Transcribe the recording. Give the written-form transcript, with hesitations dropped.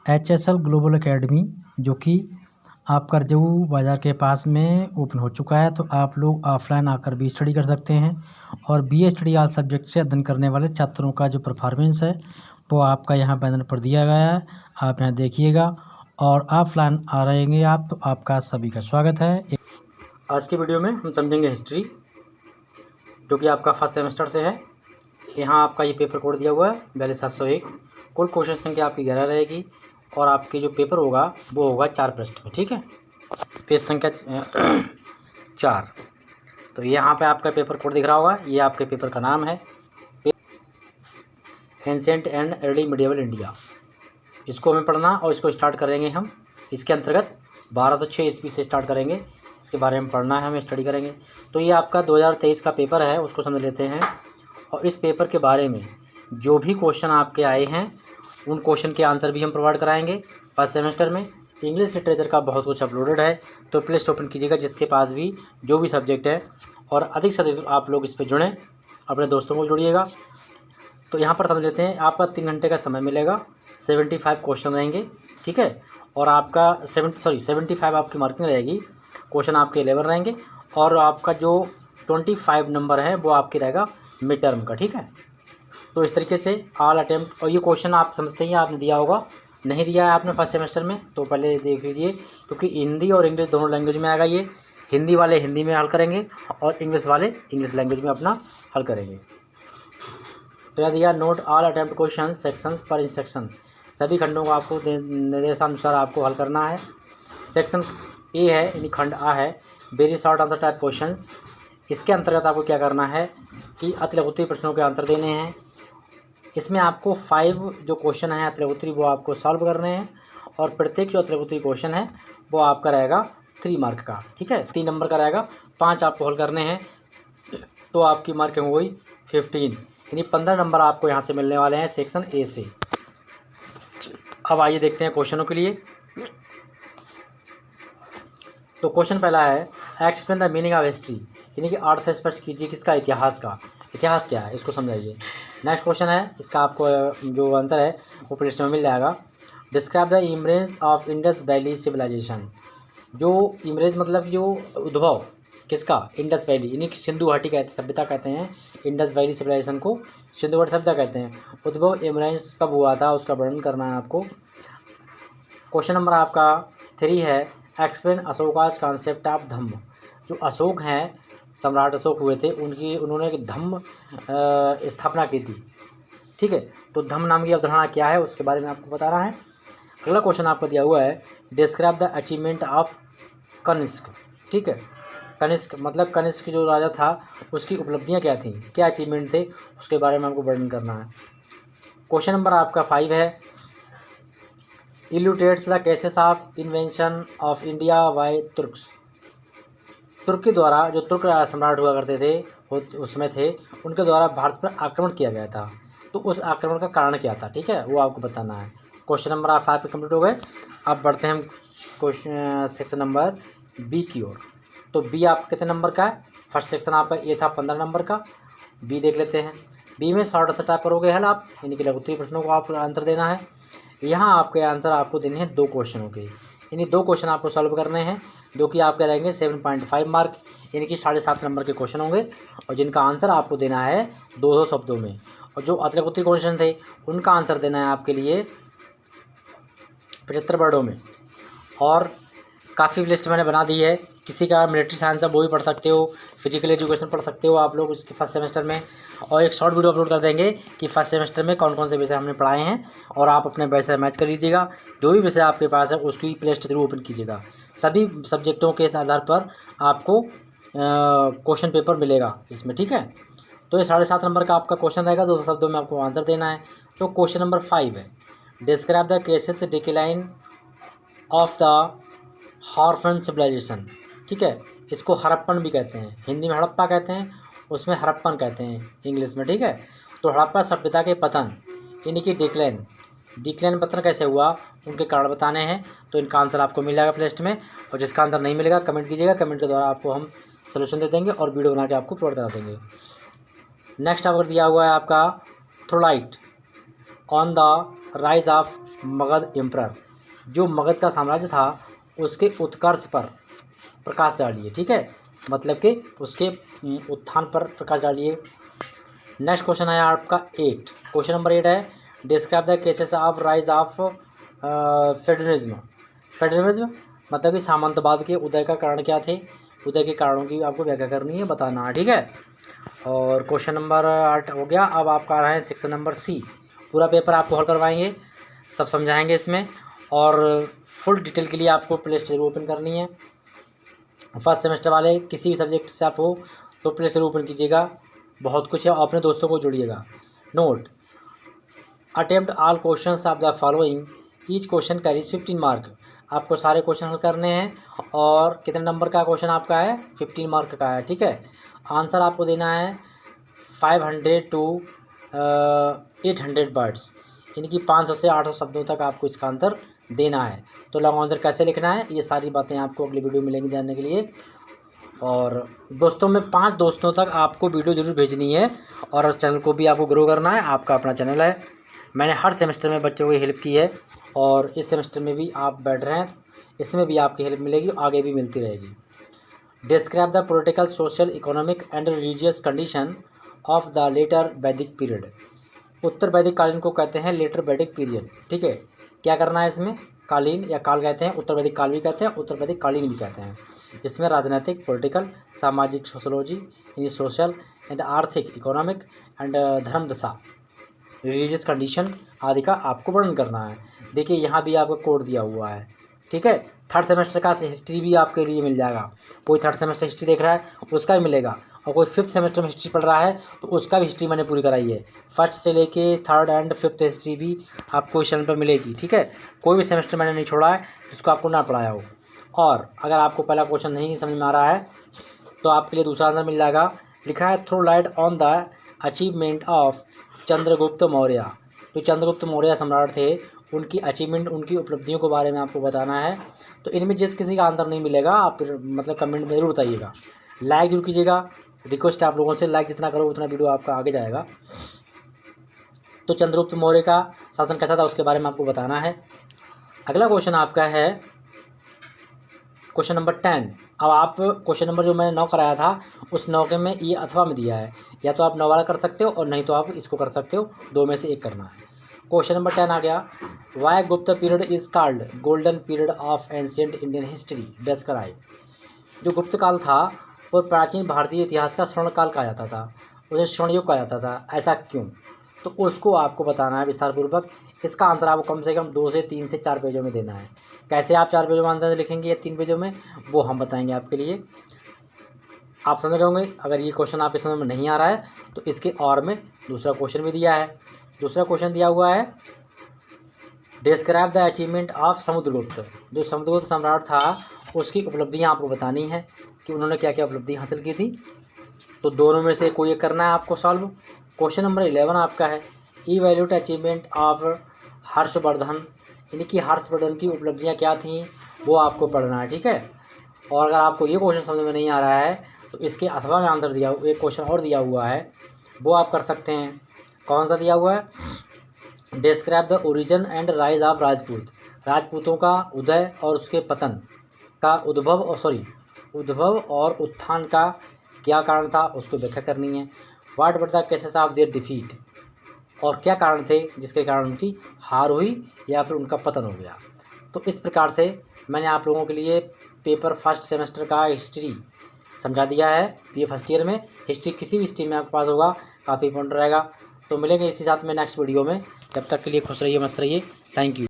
HSL global academy, जो कि आपका जू बाज़ार के पास में ओपन हो चुका है। तो आप लोग ऑफलाइन आकर भी स्टडी कर सकते हैं और BA स्टडी ऑल सब्जेक्ट से अध्ययन करने वाले छात्रों का जो परफॉर्मेंस है वो आपका यहाँ बैनर पर दिया गया है। आप यहाँ देखिएगा और ऑफलाइन आ रहेंगे आप, तो आपका सभी का स्वागत है। आज की वीडियो में हम समझेंगे हिस्ट्री, जो कि आपका फर्स्ट सेमेस्टर से है। यहाँ आपका ये पेपर कोड दिया हुआ है 42701। कुल क्वेश्चन संख्या आपकी 11 रहेगी और आपकी जो पेपर होगा वो होगा 4 पृष्ठ में, ठीक है। पेज संख्या 4। तो यहाँ पे आपका पेपर कोड दिख रहा होगा, ये आपके पेपर का नाम है, ancient and early medieval India. इसको हमें पढ़ना और इसको स्टार्ट करेंगे हम। इसके अंतर्गत 1206 ईस्वी से स्टार्ट करेंगे, इसके बारे में पढ़ना है, हमें स्टडी करेंगे। तो ये आपका 2023 का पेपर है, उसको समझ लेते हैं। और इस पेपर के बारे में जो भी क्वेश्चन आपके आए हैं उन क्वेश्चन के आंसर भी हम प्रोवाइड कराएंगे। फर्स्ट सेमेस्टर में इंग्लिश लिटरेचर का बहुत कुछ अपलोडेड है, तो प्ले लिस्ट ओपन कीजिएगा जिसके पास भी जो भी सब्जेक्ट है, और अधिक से अधिक आप लोग इस पर जुड़ें, अपने दोस्तों को जोड़िएगा। तो यहाँ पर समझ लेते हैं, आपका 3 घंटे का समय मिलेगा, 75 क्वेश्चन रहेंगे, ठीक है। और आपका 75 आपकी मार्किंग रहेगी, क्वेश्चन आपके 11 रहेंगे और आपका जो 25 नंबर है वो आपके रहेगा मिड टर्म का, ठीक है। तो इस तरीके से ऑल अटेम्प्ट, और ये क्वेश्चन आप समझते ही आपने दिया होगा, नहीं दिया है आपने फर्स्ट सेमेस्टर में तो पहले देख लीजिए, क्योंकि हिंदी और इंग्लिश दोनों लैंग्वेज में आएगा। ये हिंदी वाले हिंदी में हल करेंगे और इंग्लिश वाले इंग्लिश लैंग्वेज में अपना हल करेंगे। तो यह दिया, note all attempt question sections पर इंस्ट्रक्शन। सभी खंडों को आपको निर्देशानुसार आपको हल करना है। सेक्शन ए है, यानी खंड आ है, very short answer type questions. इसके अंतर्गत आपको क्या करना है कि अतिलघुत्तरी प्रश्नों के आंसर देने हैं। इसमें आपको 5 जो क्वेश्चन हैं अतिलघुत्तरी वो आपको सॉल्व करने हैं, और प्रत्येक जो अतिलघुत्तरी क्वेश्चन है वो आपका रहेगा 3 मार्क का, ठीक है। 3 नंबर का रहेगा, 5 आपको हल करने हैं, तो आपकी मार्किंग हो गई 15, यानी 15 नंबर आपको यहाँ से मिलने वाले हैं सेक्शन ए से। अब आइए देखते हैं क्वेश्चनों के लिए। तो क्वेश्चन पहला है, explain the meaning of history, यानी कि अर्थ स्पष्ट कीजिए किसका, इतिहास का। इतिहास क्या है इसको समझाइए। नेक्स्ट क्वेश्चन है, इसका आपको जो आंसर है वो प्ले लिस्ट में मिल जाएगा। Describe the emergence of Indus valley civilisation. जो इमरेज मतलब जो उद्भव किसका, इंडस वैली, यानी कि सिंधु घाटी कहते हैं, सभ्यता कहते हैं। इंडस वैली सिविलाइजेशन को सिंधु घाटी सभ्यता कहते हैं। उद्भव इमरेज कब हुआ था उसका वर्णन करना है आपको। क्वेश्चन नंबर आपका 3 है, एक्सप्लेन अशोकास कॉन्सेप्ट ऑफ धम्म। जो अशोक हैं, सम्राट अशोक हुए थे, उन्होंने धम्म स्थापना की थी, ठीक है। तो धम्म नाम की अवधारणा क्या है उसके बारे में आपको बताना है। अगला क्वेश्चन आपको दिया हुआ है, describe the achievement of Kanishka, ठीक है। कनिष्क मतलब कनिष्क जो राजा था उसकी उपलब्धियां क्या थी, क्या अचीवमेंट थे, उसके बारे में आपको वर्णन करना है। क्वेश्चन नंबर आपका 5 है, illustrates the causes of invention of India by Turks. तुर्क के द्वारा, जो तुर्क सम्राट हुआ करते थे उसमें थे, उनके द्वारा भारत पर आक्रमण किया गया था, तो उस आक्रमण का कारण क्या था, ठीक है, वो आपको बताना है। क्वेश्चन नंबर आप 5 पे कंप्लीट हो गए। अब बढ़ते हैं हम क्वेश्चन सेक्शन नंबर बी की ओर। तो बी आपका कितने नंबर का है, फर्स्ट सेक्शन आपका ये था 15 नंबर का, बी देख लेते हैं। बी में शॉर्ट आंसर टाइप करोगे हल आप, यानी कि लघुत्तरी प्रश्नों को आप आंसर देना है। यहाँ आपके आंसर आपको देने हैं 2 क्वेश्चनों के, यानी 2 क्वेश्चन आपको सॉल्व करने हैं, जो कि आपके रहेंगे 7.5 मार्क, यानी कि 7.5 नंबर के क्वेश्चन होंगे, और जिनका आंसर आपको देना है 200 शब्दों में। और जो अतिलघुत्तरी क्वेश्चन थे उनका आंसर देना है आपके लिए 75 वर्डों में। और काफ़ी लिस्ट मैंने बना दी है, किसी का मिलिट्री साइंस है वो भी पढ़ सकते हो, फिजिकल एजुकेशन पढ़ सकते हो आप लोग उसके फर्स्ट सेमेस्टर में, और एक शॉर्ट वीडियो अपलोड कर देंगे कि फर्स्ट सेमेस्टर में कौन कौन से विषय हमने पढ़ाए हैं, और आप अपने विषय मैच कर लीजिएगा। जो भी विषय आपके पास है उसकी प्ले लिस्ट जरूर ओपन कीजिएगा। सभी सब्जेक्टों के आधार पर आपको क्वेश्चन पेपर मिलेगा इसमें, ठीक है। तो ये 7.5 नंबर का आपका क्वेश्चन रहेगा, 200 शब्दों में आपको आंसर देना है। तो क्वेश्चन नंबर 5 है, describe the causes decline of the Harappan civilisation, ठीक है। इसको हड़प्पन भी कहते हैं, हिंदी में हड़प्पा कहते हैं, उसमें हड़प्पन कहते हैं इंग्लिश में, ठीक है। तो हड़प्पा सभ्यता के पतन, यानी कि डिक्लाइन पतन कैसे हुआ उनके कारण बताने हैं। तो इनका आंसर आपको मिल जाएगा प्ले लिस्ट में, और जिसका आंसर नहीं मिलेगा कमेंट कीजिएगा, कमेंट के द्वारा आपको हम सोल्यूशन दे देंगे और वीडियो बना के आपको अपलोड करा देंगे। नेक्स्ट आपको दिया हुआ है आपका throw light on the rise of Magadh emperor, जो मगध का साम्राज्य था उसके उत्कर्ष पर प्रकाश डालिए। ठीक है, मतलब कि उसके उत्थान पर प्रकाश डालिए। नेक्स्ट क्वेश्चन है आपका 8। क्वेश्चन नंबर 8 है describe the causes of rise of federalism. Federalism मतलब कि सामंतवाद के उदय का कारण क्या थे, उदय के कारणों की आपको व्याख्या करनी है, बताना है। ठीक है, और क्वेश्चन नंबर 8 हो गया। अब आपका आ रहा है सेक्शन नंबर सी। पूरा पेपर आपको हल करवाएंगे, सब समझाएंगे इसमें, और फुल डिटेल के लिए आपको प्ले स्टोर ओपन करनी है। फर्स्ट सेमेस्टर वाले किसी भी सब्जेक्ट से आप हो तो प्ले स्टोर ओपन कीजिएगा, बहुत कुछ है, अपने दोस्तों को जोड़िएगा। Note, attempt all questions of the following, each question carries 15 mark. आपको सारे क्वेश्चन हल करने हैं, और कितने नंबर का क्वेश्चन आपका है, 15 मार्क का है। ठीक है, आंसर आपको देना है 500 to 800 वर्ड्स, यानी कि 500 से 800 शब्दों तक आपको इसका आंसर देना है। तो लॉन्ग आंसर कैसे लिखना है, ये सारी बातें आपको अगली वीडियो में मिलेंगी जानने के लिए। और दोस्तों में 5 दोस्तों तक आपको वीडियो जरूर भेजनी है, और उस चैनल को भी आपको ग्रो करना है। आपका अपना चैनल है, मैंने हर सेमेस्टर में बच्चों की हेल्प की है, और इस सेमेस्टर में भी आप बैठ रहे हैं, इसमें भी आपकी हेल्प मिलेगी, आगे भी मिलती रहेगी। Describe the political, social, economic and religious condition of the later Vedic period. उत्तर वैदिक कालीन को कहते हैं लेटर वैदिक पीरियड। ठीक है, क्या करना है इसमें, कालीन या काल कहते हैं, उत्तर वैदिक काल भी कहते हैं, उत्तर वैदिक कालीन भी कहते हैं। इसमें राजनीतिक, पॉलिटिकल, सामाजिक, सोशोलॉजी यानी सोशल एंड आर्थिक, इकोनॉमिक एंड धर्म दशा, रिलीजियस कंडीशन आदि का आपको वर्णन करना है। देखिए यहाँ भी आपको कोड दिया हुआ है। ठीक है, थर्ड सेमेस्टर का हिस्ट्री भी आपके लिए मिल जाएगा। कोई थर्ड सेमेस्टर हिस्ट्री देख रहा है उसका भी मिलेगा, और कोई फिफ्थ सेमेस्टर में हिस्ट्री पढ़ रहा है तो उसका भी हिस्ट्री मैंने पूरी कराई है। फर्स्ट से लेके थर्ड एंड फिफ्थ हिस्ट्री भी आपको इस चैनल पर मिलेगी। ठीक है, कोई भी सेमेस्टर मैंने नहीं छोड़ा है जिसको आपको ना पढ़ाया हो। और अगर आपको पहला क्वेश्चन नहीं समझ में आ रहा है तो आपके लिए दूसरा आंसर मिल जाएगा, लिखा है throw light on the achievement of Chandragupta Maurya. जो चंद्रगुप्त मौर्य सम्राट थे उनकी अचीवमेंट, उनकी उपलब्धियों के बारे में आपको बताना है। तो इनमें जिस किसी का आंसर नहीं मिलेगा आप मतलब कमेंट में जरूर बताइएगा। लाइक जरूर कीजिएगा, रिक्वेस्ट है आप लोगों से, लाइक जितना करो उतना वीडियो आपका आगे जाएगा। तो चंद्रगुप्त मौर्य का शासन कैसा था उसके बारे में आपको बताना है। अगला क्वेश्चन आपका है क्वेश्चन नंबर 10। अब आप क्वेश्चन नंबर जो मैंने 9 कराया था उस 9 के में ये अथवा में दिया है, या तो आप 9 वाला कर सकते हो और नहीं तो आप इसको कर सकते हो, 2 में से एक करना है। क्वेश्चन नंबर 10 आ गया, वाई गुप्त period is called golden period of ancient Indian history, describe. जो गुप्त काल था वो प्राचीन भारतीय इतिहास का स्वर्ण काल कहा जाता था, उसे स्वर्ण युग कहा जाता था, ऐसा क्यों, तो उसको आपको बताना है विस्तारपूर्वक। इसका आंसर आपको कम से कम 2 से 3 से 4 पेजों में देना है। कैसे आप 4 पेजों में आंसर लिखेंगे या 3 पेजों में, वो हम बताएंगे आपके लिए। आप समझ रहे होंगे। अगर ये क्वेश्चन आपके समझ में नहीं आ रहा है तो इसके और में दूसरा क्वेश्चन भी दिया है। दूसरा क्वेश्चन दिया हुआ है describe the achievement of Samudragupta. जो समुद्रगुप्त सम्राट था उसकी उपलब्धियां आपको बतानी है कि उन्होंने क्या क्या उपलब्धि हासिल की थी। तो दोनों में से कोई एक करना है आपको सॉल्व। क्वेश्चन नंबर 11 आपका है इवैल्यूएट अचीवमेंट ऑफ हर्षवर्धन, यानी कि हर्षवर्धन की उपलब्धियां क्या थी वो आपको पढ़ना है। ठीक है, और अगर आपको ये क्वेश्चन समझ में नहीं आ रहा है तो इसके अथवा में आंसर दिया, एक क्वेश्चन और दिया हुआ है वो आप कर सकते हैं। कौन सा दिया हुआ है, describe the origin and rise of Rajput. राजपूतों का उदय और उसके पतन का उद्भव और उत्थान का क्या कारण था उसको व्याख्या करनी है। What were the causes of their defeat, और क्या कारण थे जिसके कारण उनकी हार हुई या फिर उनका पतन हो गया। तो इस प्रकार से मैंने आप लोगों के लिए पेपर फर्स्ट सेमेस्टर का हिस्ट्री समझा दिया है। ये फर्स्ट ईयर में हिस्ट्री किसी भी स्ट्रीम में आपके पास होगा, काफ़ी इंपॉर्टेंट रहेगा। तो मिलेंगे इसी साथ में नेक्स्ट वीडियो में। जब तक के लिए खुश रहिए, मस्त रहिए। Thank you.